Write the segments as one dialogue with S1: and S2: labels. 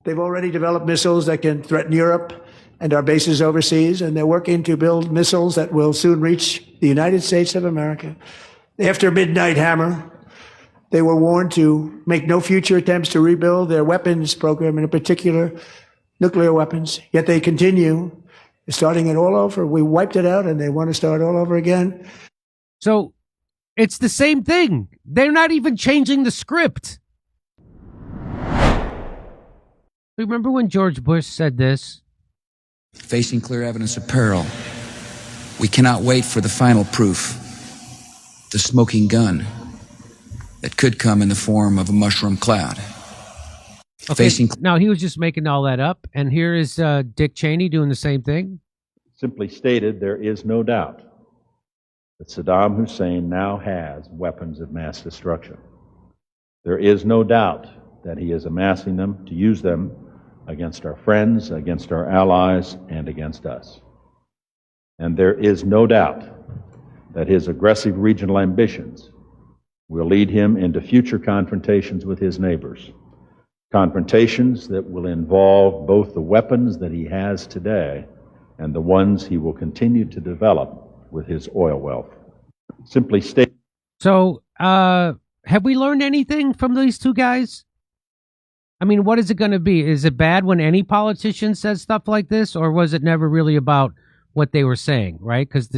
S1: They've already developed missiles that can threaten Europe and our bases overseas, and they're working to build missiles that will soon reach the United States of America. After Midnight Hammer, they were warned to make no future attempts to rebuild their weapons program, and in particular, nuclear weapons. Yet they continue, starting it all over. We wiped it out, and they want to start all over again.
S2: So it's the same thing. They're not even changing the script. Remember when George Bush said this?
S3: Facing clear evidence of peril, we cannot wait for the final proof, the smoking gun that could come in the form of a mushroom cloud.
S2: Okay, now he was just making all that up, and here is Dick Cheney doing the same thing.
S4: Simply stated, there is no doubt that Saddam Hussein now has weapons of mass destruction. There is no doubt that he is amassing them to use them against our friends, against our allies, and against us. And there is no doubt that his aggressive regional ambitions will lead him into future confrontations with his neighbors, confrontations that will involve both the weapons that he has today and the ones he will continue to develop with his oil wealth. Simply state.
S2: So, have we learned anything from these two guys? I mean, what is it going to be? Is it bad when any politician says stuff like this, or was it never really about what they were saying, right? Because,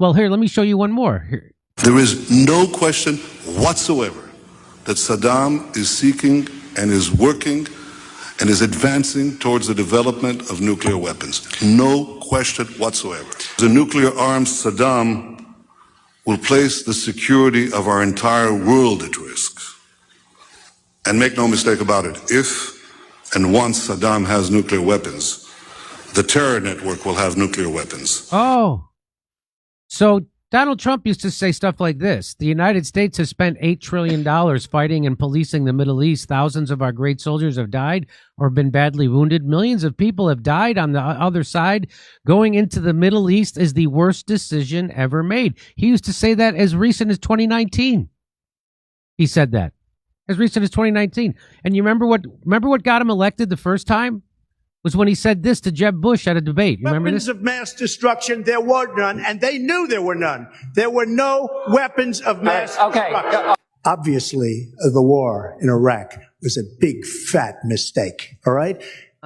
S2: well, here, let me show you one more. Here.
S5: There is no question whatsoever that Saddam is seeking and is working and is advancing towards the development of nuclear weapons. No question whatsoever. The nuclear armed Saddam will place the security of our entire world at risk. And make no mistake about it, if and once Saddam has nuclear weapons, the terror network will have nuclear weapons.
S2: Oh, so Donald Trump used to say stuff like this. The United States has spent $8 trillion fighting and policing the Middle East. Thousands of our great soldiers have died or been badly wounded. Millions of people have died on the other side. Going into the Middle East is the worst decision ever made. He used to say that as recent as 2019. He said that as recent as 2019. And you remember what got him elected the first time? Was when he said this to Jeb Bush at a debate. You remember this?
S1: Weapons of mass destruction, there were none, and they knew there were none. There were no weapons of mass destruction. Obviously, the war in Iraq was a big, fat mistake, all right?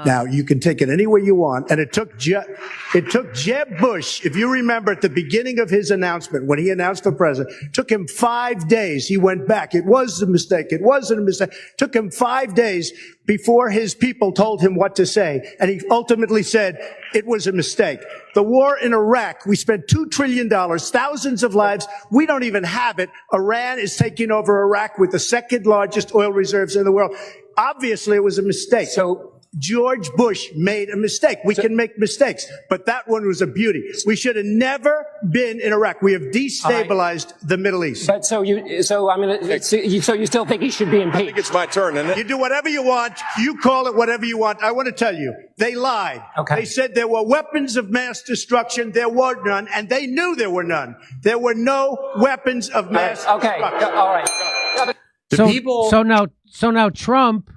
S1: Now, you can take it any way you want, and it took Jeb Bush, if you remember at the beginning of his announcement, when he announced for president, it took him 5 days. He went back. It was a mistake. It wasn't a mistake. It took him 5 days before his people told him what to say, and he ultimately said it was a mistake. The war in Iraq, we spent $2 trillion, thousands of lives. We don't even have it. Iran is taking over Iraq with the second largest oil reserves in the world. Obviously, it was a mistake. So George Bush made a mistake. We can make mistakes, but that one was a beauty. We should have never been in Iraq. We have destabilized the Middle East.
S6: But so you still think he should be impeached?
S7: I think it's my turn, isn't it?
S1: You do whatever you want. You call it whatever you want. I want to tell you, they lied.
S6: Okay.
S1: They said there were weapons of mass destruction. There were none, and they knew there were none. There were no weapons of mass destruction.
S6: All right.
S2: So now Trump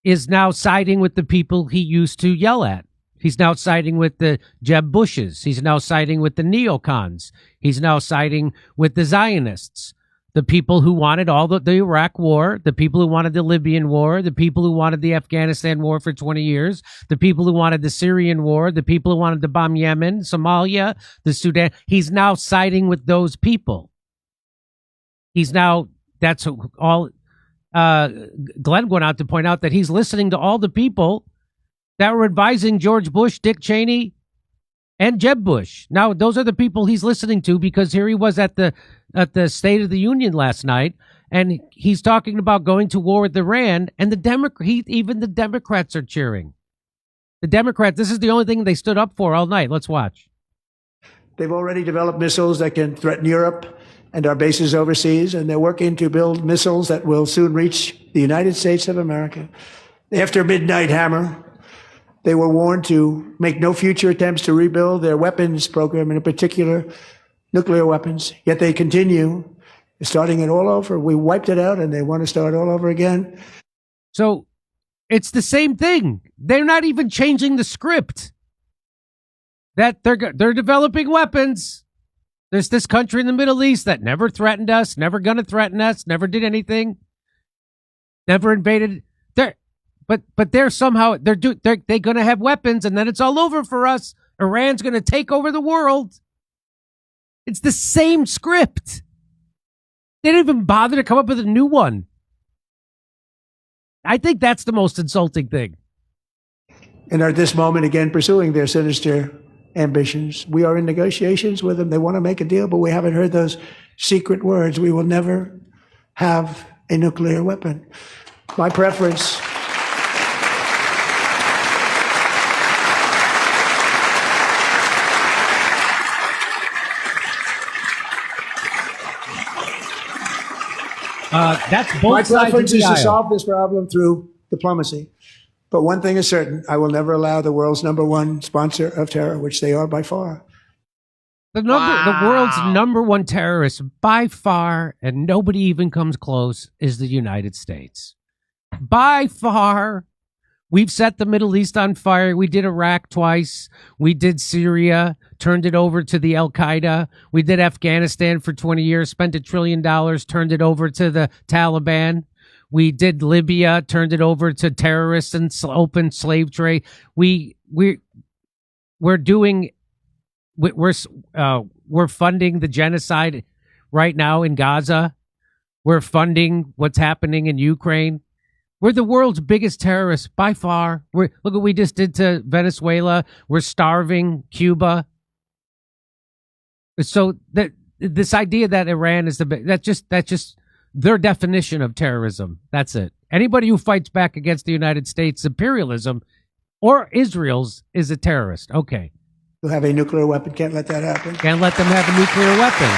S2: is now siding with the people he used to yell at. He's now siding with the Jeb Bushes. He's now siding with the neocons. He's now siding with the Zionists, the people who wanted all the Iraq war, the people who wanted the Libyan war, the people who wanted the Afghanistan war for 20 years, the people who wanted the Syrian war, the people who wanted to bomb Yemen, Somalia, the Sudan. He's now siding with those people. That's all. Glenn went out to point out that he's listening to all the people that were advising George Bush, Dick Cheney, and Jeb Bush. Now, those are the people he's listening to, because here he was at the State of the Union last night, and he's talking about going to war with Iran, and even the Democrats are cheering. The Democrats, this is the only thing they stood up for all night. Let's watch.
S1: They've already developed missiles that can threaten Europe and our bases overseas, and they're working to build missiles that will soon reach the United States of America. After Midnight Hammer, they were warned to make no future attempts to rebuild their weapons program, and in particular, nuclear weapons. Yet they continue, starting it all over. We wiped it out, and they want to start all over again.
S2: So It's the same thing. They're not even changing the script. That they're developing weapons. There's this country in the Middle East that never threatened us, never gonna threaten us, never did anything, never invaded. But they're somehow they're gonna have weapons, and then it's all over for us. Iran's gonna take over the world. It's the same script. They didn't even bother to come up with a new one. I think that's the most insulting thing.
S1: And are at this moment again pursuing their sinister ambitions. We are in negotiations with them. They want to make a deal, but we haven't heard those secret words. We will never have a nuclear weapon. My preference.
S2: That's both
S1: My
S2: sides of
S1: preference
S2: the
S1: is to
S2: aisle.
S1: solve this problem through diplomacy. But one thing is certain, I will never allow the world's #1 sponsor of terror, which they are by far.
S2: The world's #1 terrorist by far, and nobody even comes close, is the United States. By far. We've set the Middle East on fire. We did Iraq twice. We did Syria, turned it over to the Al-Qaeda. We did Afghanistan for 20 years, spent $1 trillion, turned it over to the Taliban. We did Libya, turned it over to terrorists and open slave trade. We're funding the genocide right now in Gaza. We're funding what's happening in Ukraine. We're the world's biggest terrorists by far. Look what we just did to Venezuela. We're starving Cuba. So this idea that Iran is that's just their definition of terrorism. That's it. Anybody who fights back against the United States imperialism or Israel's is a terrorist. Okay.
S1: Who have a nuclear weapon, can't let that happen.
S2: Can't let them have a nuclear weapon.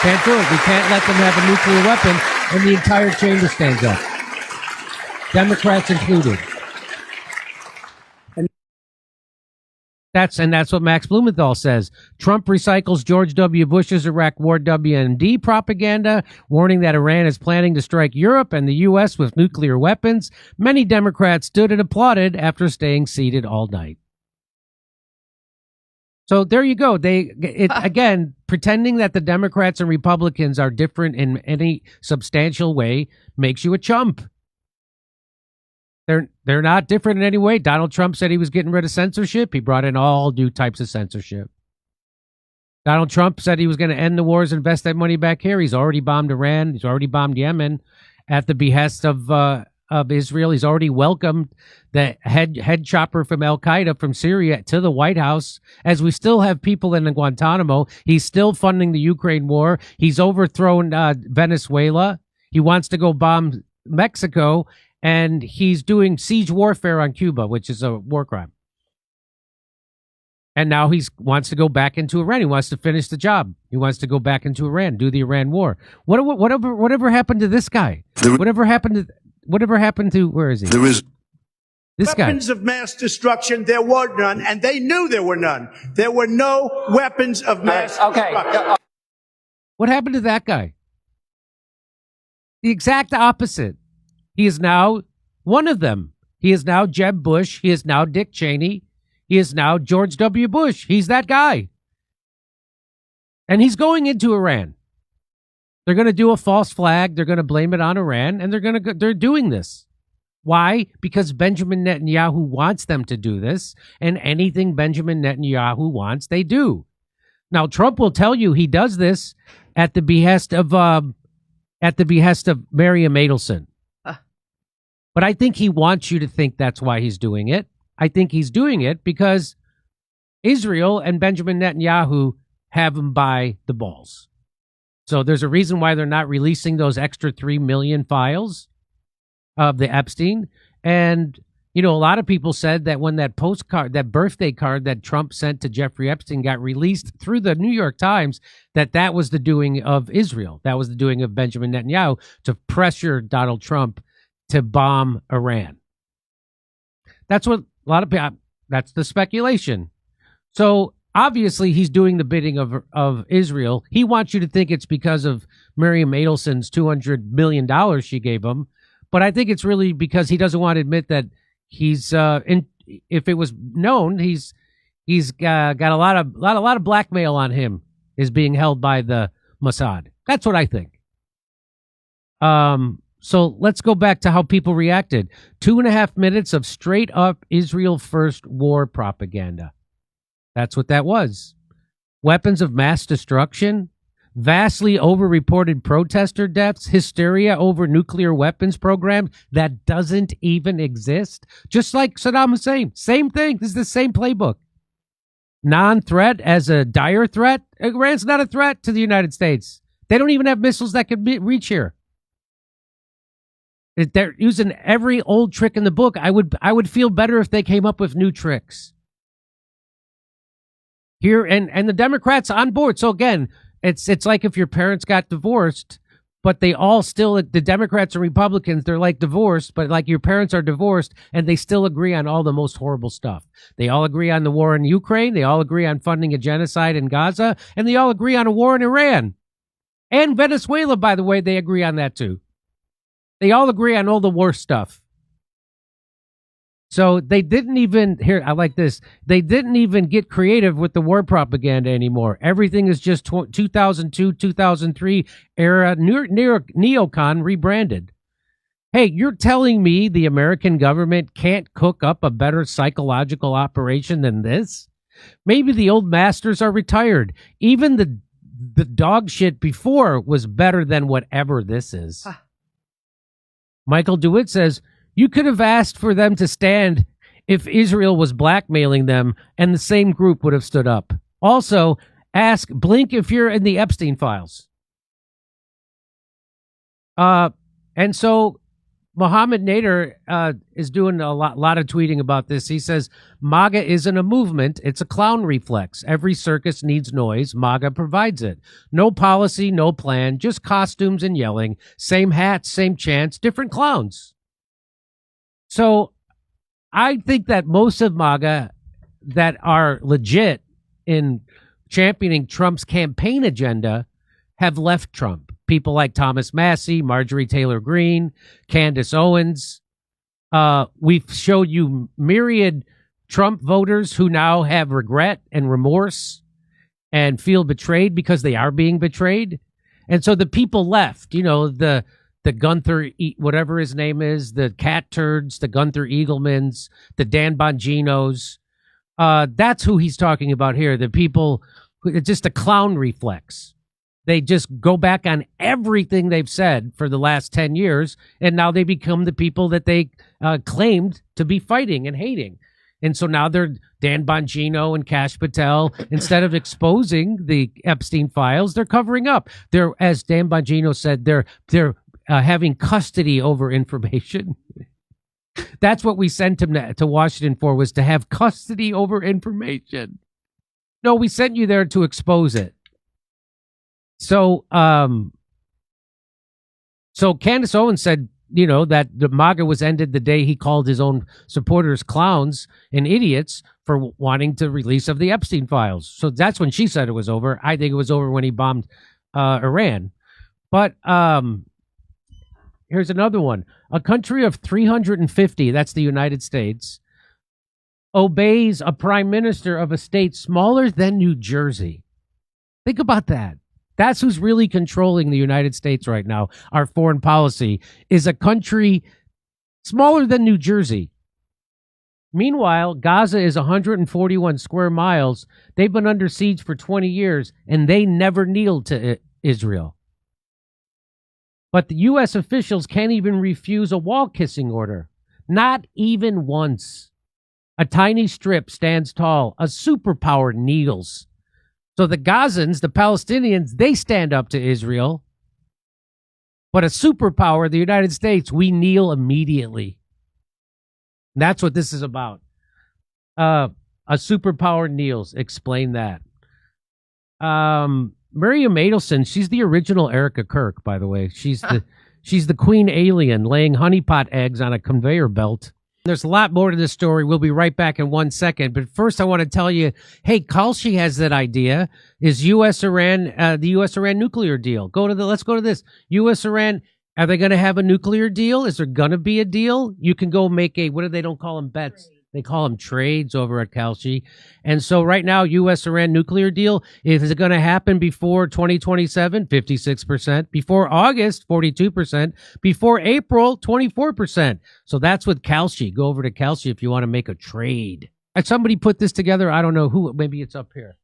S2: Can't do it. We can't let them have a nuclear weapon, and the entire chamber stands up. Democrats included. That's what Max Blumenthal says. Trump recycles George W. Bush's Iraq War WMD propaganda, warning that Iran is planning to strike Europe and the U.S. with nuclear weapons. Many Democrats stood and applauded after staying seated all night. So there you go. Again, pretending that the Democrats and Republicans are different in any substantial way makes you a chump. They're not different in any way. Donald Trump said he was getting rid of censorship. He brought in all new types of censorship. Donald Trump said he was going to end the wars, invest that money back here. He's already bombed Iran. He's already bombed Yemen at the behest of Israel. He's already welcomed the head chopper from Al-Qaeda from Syria to the White House. As we still have people in Guantanamo, he's still funding the Ukraine war. He's overthrown Venezuela. He wants to go bomb Mexico, and he's doing siege warfare on Cuba, which is a war crime. And now he wants to go back into Iran. He wants to finish the job. He wants to go back into Iran, do the Iran war. Whatever happened to this guy? Whatever happened to where is he?
S5: There is
S2: This guy.
S1: Weapons of mass destruction, there were none, and they knew there were none. There were no weapons of mass destruction.
S2: What happened to that guy? The exact opposite. He is now one of them. He is now Jeb Bush. He is now Dick Cheney. He is now George W. Bush. He's that guy. And he's going into Iran. They're going to do a false flag. They're going to blame it on Iran, and they're doing this. Why? Because Benjamin Netanyahu wants them to do this, and anything Benjamin Netanyahu wants, they do. Now, Trump will tell you he does this at the behest of Miriam Adelson. But I think he wants you to think that's why he's doing it. I think he's doing it because Israel and Benjamin Netanyahu have him by the balls. So there's a reason why they're not releasing those extra 3 million files of the Epstein. And, you know, a lot of people said that when that postcard, that birthday card that Trump sent to Jeffrey Epstein got released through the New York Times, that was the doing of Israel. That was the doing of Benjamin Netanyahu to pressure Donald Trump to bomb Iran. That's what a lot of people, that's the speculation. So obviously he's doing the bidding of Israel. He wants you to think it's because of Miriam Adelson's $200 million she gave him. But I think it's really because he doesn't want to admit that he's if it was known, he's got a lot of blackmail on him is being held by the Mossad. That's what I think. So let's go back to how people reacted. 2.5 minutes of straight up Israel first war propaganda. That's what that was. Weapons of mass destruction, vastly overreported protester deaths, hysteria over nuclear weapons programs that doesn't even exist. Just like Saddam Hussein. Same thing. This is the same playbook. Non-threat as a dire threat. Iran's not a threat to the United States. They don't even have missiles that could reach here. They're using every old trick in the book. I would feel better if they came up with new tricks. Here and the Democrats on board. So again, it's like if your parents got divorced, but they all still, the Democrats and Republicans, they're like divorced, but like your parents are divorced and they still agree on all the most horrible stuff. They all agree on the war in Ukraine. They all agree on funding a genocide in Gaza, and they all agree on a war in Iran and Venezuela. By the way, they agree on that too. They all agree on all the worst stuff. So they didn't even, here, I like this, they didn't even get creative with the war propaganda anymore. Everything is just 2002, 2003 era neocon rebranded. Hey, you're telling me the American government can't cook up a better psychological operation than this? Maybe the old masters are retired. Even the dog shit before was better than whatever this is. Michael DeWitt says, you could have asked for them to stand if Israel was blackmailing them, and the same group would have stood up. Also, blink if you're in the Epstein files. And so Mohammed Nader is doing a lot of tweeting about this. He says, MAGA isn't a movement. It's a clown reflex. Every circus needs noise. MAGA provides it. No policy, no plan, just costumes and yelling. Same hats, same chants, different clowns. So I think that most of MAGA that are legit in championing Trump's campaign agenda have left Trump. People like Thomas Massie, Marjorie Taylor Greene, Candace Owens. We've showed you myriad Trump voters who now have regret and remorse and feel betrayed because they are being betrayed. And so the people left, the Gunther, whatever his name is, the Cat Turds, the Gunther Eaglemans, the Dan Bonginos. That's who he's talking about here. The people, it's just a clown reflex. They just go back on everything they've said for the last 10 years, and now they become the people that they claimed to be fighting and hating. And so now they're Dan Bongino and Kash Patel. Instead of exposing the Epstein files, they're covering up. They're, as Dan Bongino said, they're having custody over information. That's what we sent him to Washington for, was to have custody over information. No, we sent you there to expose it. So Candace Owens said, that the MAGA was ended the day he called his own supporters clowns and idiots for wanting the release of the Epstein files. So that's when she said it was over. I think it was over when he bombed Iran. But here's another one. A country of 350, that's the United States, obeys a prime minister of a state smaller than New Jersey. Think about that. That's who's really controlling the United States right now. Our foreign policy is a country smaller than New Jersey. Meanwhile, Gaza is 141 square miles. They've been under siege for 20 years, and they never kneeled to Israel. But the U.S. officials can't even refuse a wall-kissing order. Not even once. A tiny strip stands tall. A superpower kneels. So the Gazans, the Palestinians, they stand up to Israel. But a superpower, the United States, we kneel immediately. And that's what this is about. A superpower kneels. Explain that. Miriam Adelson, she's the original Erica Kirk, by the way. She's the queen alien laying honeypot eggs on a conveyor belt. There's a lot more to this story. We'll be right back in 1 second. But first, I want to tell you, hey, Kalshi has that idea. Is the U.S.-Iran nuclear deal? Let's go to this. U.S.-Iran Are they going to have a nuclear deal? Is there going to be a deal? You can go make they don't call them bets. They call them trades over at Kalshi. And so right now, U.S.-Iran nuclear deal, is it going to happen before 2027? 56%. Before August, 42%. Before April, 24%. So that's with Kalshi. Go over to Kalshi if you want to make a trade. And somebody put this together. I don't know who. Maybe it's up here.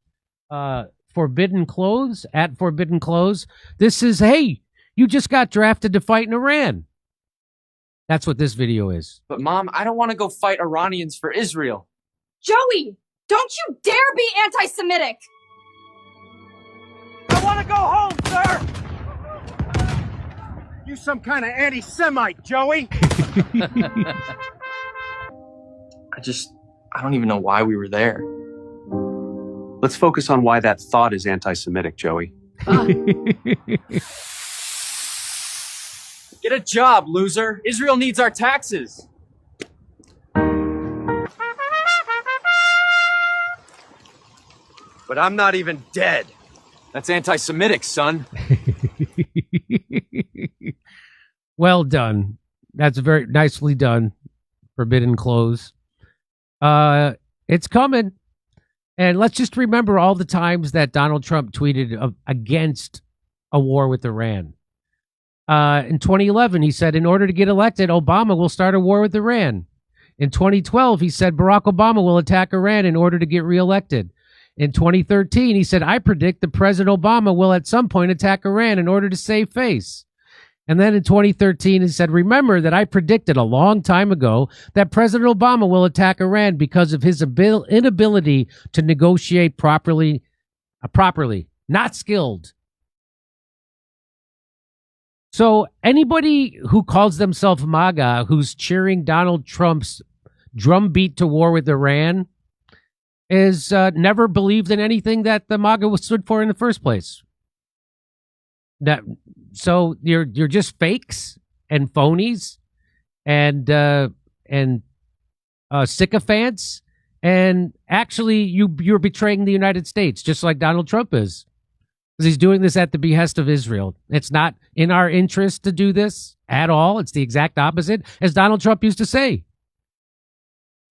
S2: Forbidden Clothes, at Forbidden Clothes. This is, hey, you just got drafted to fight in Iran. That's what this video is.
S7: But Mom, I don't want to go fight Iranians for Israel.
S8: Joey, don't you dare be anti-Semitic!
S9: I want to go home, sir! You some kind of anti-Semite, Joey!
S7: I don't even know why we were there.
S10: Let's focus on why that thought is anti-Semitic, Joey.
S7: Get a job, loser. Israel needs our taxes.
S9: But I'm not even dead.
S7: That's anti-Semitic, son.
S2: Well done. That's very nicely done. Forbidden Clothes. It's coming. And let's just remember all the times that Donald Trump tweeted against a war with Iran. In 2011, he said, in order to get elected, Obama will start a war with Iran. In 2012, he said, Barack Obama will attack Iran in order to get reelected. In 2013, he said, I predict that President Obama will at some point attack Iran in order to save face. And then in 2013, he said, remember that I predicted a long time ago that President Obama will attack Iran because of his inability to negotiate properly, not skilled. So anybody who calls themselves MAGA, who's cheering Donald Trump's drumbeat to war with Iran, is never believed in anything that the MAGA was stood for in the first place. So you're just fakes and phonies and sycophants, and actually you're betraying the United States, just like Donald Trump is. Because he's doing this at the behest of Israel. It's not in our interest to do this at all. It's the exact opposite, as Donald Trump used to say.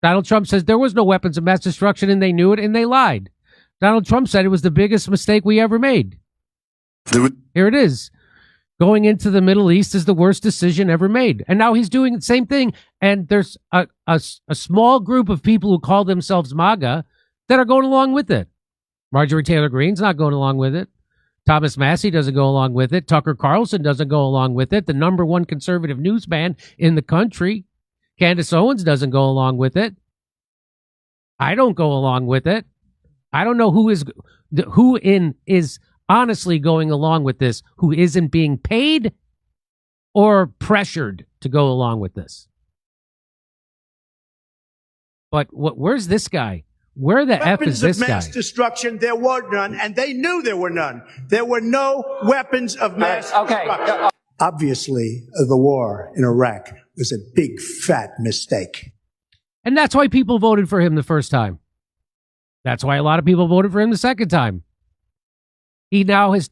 S2: Donald Trump says there was no weapons of mass destruction, and they knew it, and they lied. Donald Trump said it was the biggest mistake we ever made. Here it is. Going into the Middle East is the worst decision ever made. And now he's doing the same thing. And there's a small group of people who call themselves MAGA that are going along with it. Marjorie Taylor Greene's not going along with it. Thomas Massey doesn't go along with it. Tucker Carlson doesn't go along with it. The number one conservative newsman in the country, Candace Owens, doesn't go along with it. I don't go along with it. I don't know who is honestly going along with this, who isn't being paid or pressured to go along with this. But where's this guy? Where the F is this guy?
S1: Weapons of mass destruction, there were none, and they knew there were none. There were no weapons of mass destruction. Obviously, the war in Iraq was a big, fat mistake.
S2: And that's why people voted for him the first time. That's why a lot of people voted for him the second time. He now has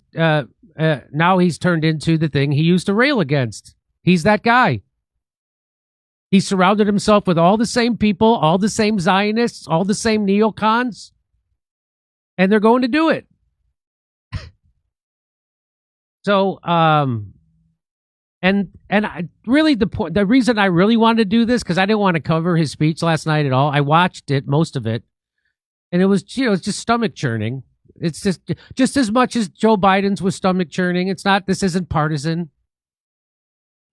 S2: he's turned into the thing he used to rail against. He's that guy. He surrounded himself with all the same people, all the same Zionists, all the same neocons, and they're going to do it. So, and I really the reason I really wanted to do this, because I didn't want to cover his speech last night at all. I watched it, most of it, and it was it's just stomach churning. It's just as much as Joe Biden's was stomach churning. It's not. This isn't partisan.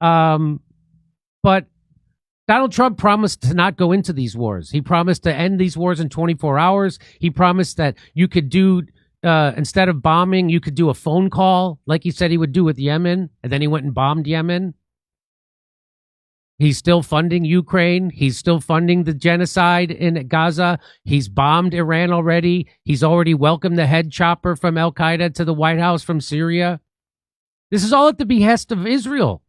S2: But Donald Trump promised to not go into these wars. He promised to end these wars in 24 hours. He promised that you could do, instead of bombing, you could do a phone call, like he said he would do with Yemen, and then he went and bombed Yemen. He's still funding Ukraine. He's still funding the genocide in Gaza. He's bombed Iran already. He's already welcomed the head chopper from Al-Qaeda to the White House from Syria. This is all at the behest of Israel.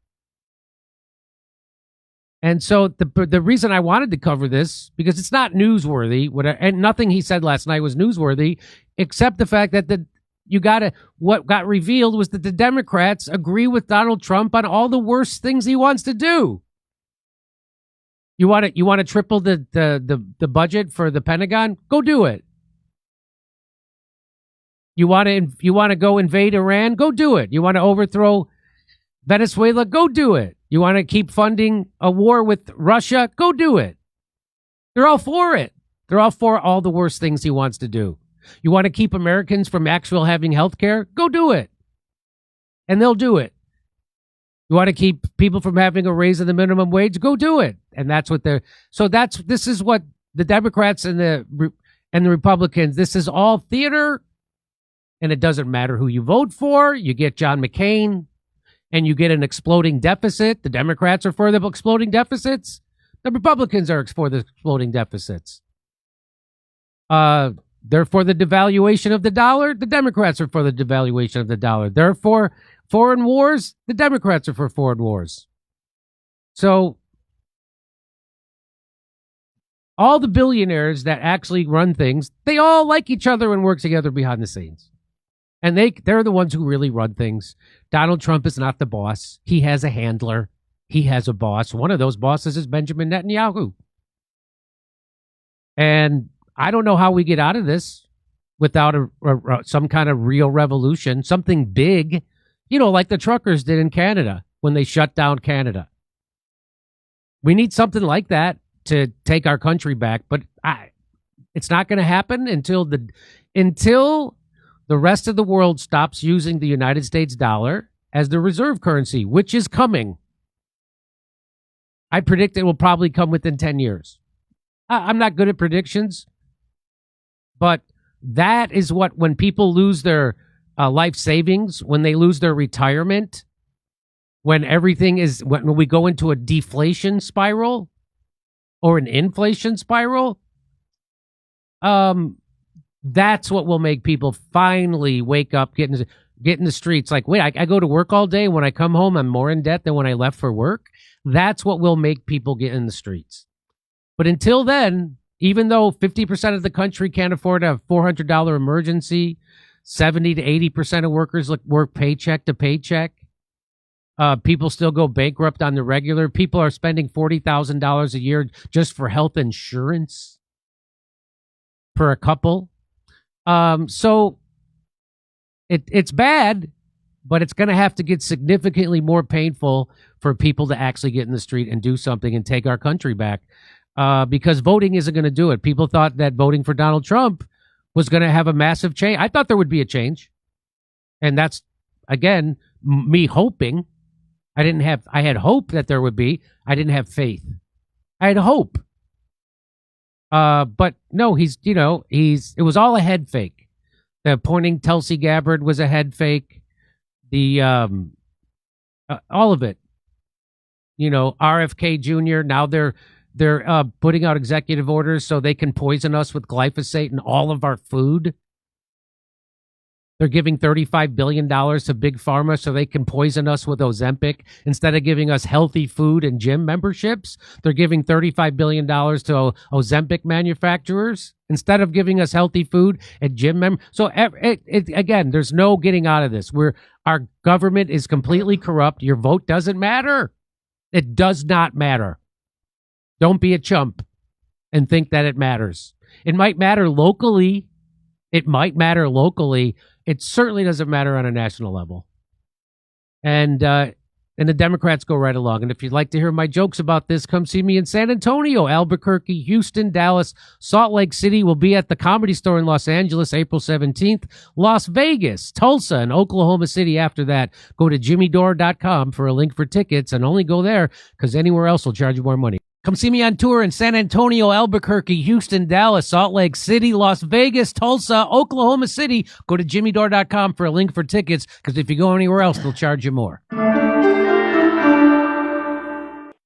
S2: And so the reason I wanted to cover this, because it's not newsworthy, and nothing he said last night was newsworthy, except the fact that what got revealed was that the Democrats agree with Donald Trump on all the worst things he wants to do. You want to triple the budget for the Pentagon? Go do it. You want to go invade Iran? Go do it. You want to overthrow Venezuela? Go do it. You want to keep funding a war with Russia? Go do it. They're all for it. They're all for all the worst things he wants to do. You want to keep Americans from actual having health care? Go do it. And they'll do it. You want to keep people from having a raise in the minimum wage? Go do it. And that's what this is what the Democrats and the Republicans, this is all theater. And it doesn't matter who you vote for. You get John McCain and you get an exploding deficit. The Democrats are for the exploding deficits. The Republicans are for the exploding deficits. They're for the devaluation of the dollar. The Democrats are for the devaluation of the dollar. They're for foreign wars. The Democrats are for foreign wars. So all the billionaires that actually run things, they all like each other and work together behind the scenes. And they're the ones who really run things. Donald Trump is not the boss. He has a handler. He has a boss. One of those bosses is Benjamin Netanyahu. And I don't know how we get out of this without some kind of real revolution, something big, like the truckers did in Canada when they shut down Canada. We need something like that to take our country back, but it's not going to happen until the rest of the world stops using the United States dollar as the reserve currency, which is coming. I predict it will probably come within 10 years. I'm not good at predictions, but that is when people lose their life savings, when they lose their retirement, when we go into a deflation spiral or an inflation spiral, that's what will make people finally wake up, get in the streets. Like, wait, I go to work all day. When I come home, I'm more in debt than when I left for work. That's what will make people get in the streets. But until then, even though 50% of the country can't afford a $400 emergency, 70 to 80% of workers work paycheck to paycheck, people still go bankrupt on the regular. People are spending $40,000 a year just for health insurance for a couple. So it's bad, but it's going to have to get significantly more painful for people to actually get in the street and do something and take our country back. Because voting isn't going to do it. People thought that voting for Donald Trump was going to have a massive change. I thought there would be a change. And that's, again, me hoping. I had hope that there would be. I didn't have faith. I had hope. But no, it was all a head fake. The appointing Tulsi Gabbard was a head fake. The, all of it, RFK Jr. Now they're putting out executive orders so they can poison us with glyphosate in all of our food. They're giving $35 billion to Big Pharma so they can poison us with Ozempic. Instead of giving us healthy food and gym memberships, they're giving $35 billion to Ozempic manufacturers instead of giving us healthy food and gym So again, there's no getting out of this. Our government is completely corrupt. Your vote doesn't matter. It does not matter. Don't be a chump and think that it matters. It might matter locally. It certainly doesn't matter on a national level. And the Democrats go right along. And if you'd like to hear my jokes about this, come see me in San Antonio, Albuquerque, Houston, Dallas, Salt Lake City. We'll be at the Comedy Store in Los Angeles, April 17th, Las Vegas, Tulsa, and Oklahoma City after that. Go to jimmydore.com for a link for tickets, and only go there because anywhere else will charge you more money. Come see me on tour in San Antonio, Albuquerque, Houston, Dallas, Salt Lake City, Las Vegas, Tulsa, Oklahoma City. Go to jimmydore.com for a link for tickets because if you go anywhere else, they'll charge you more.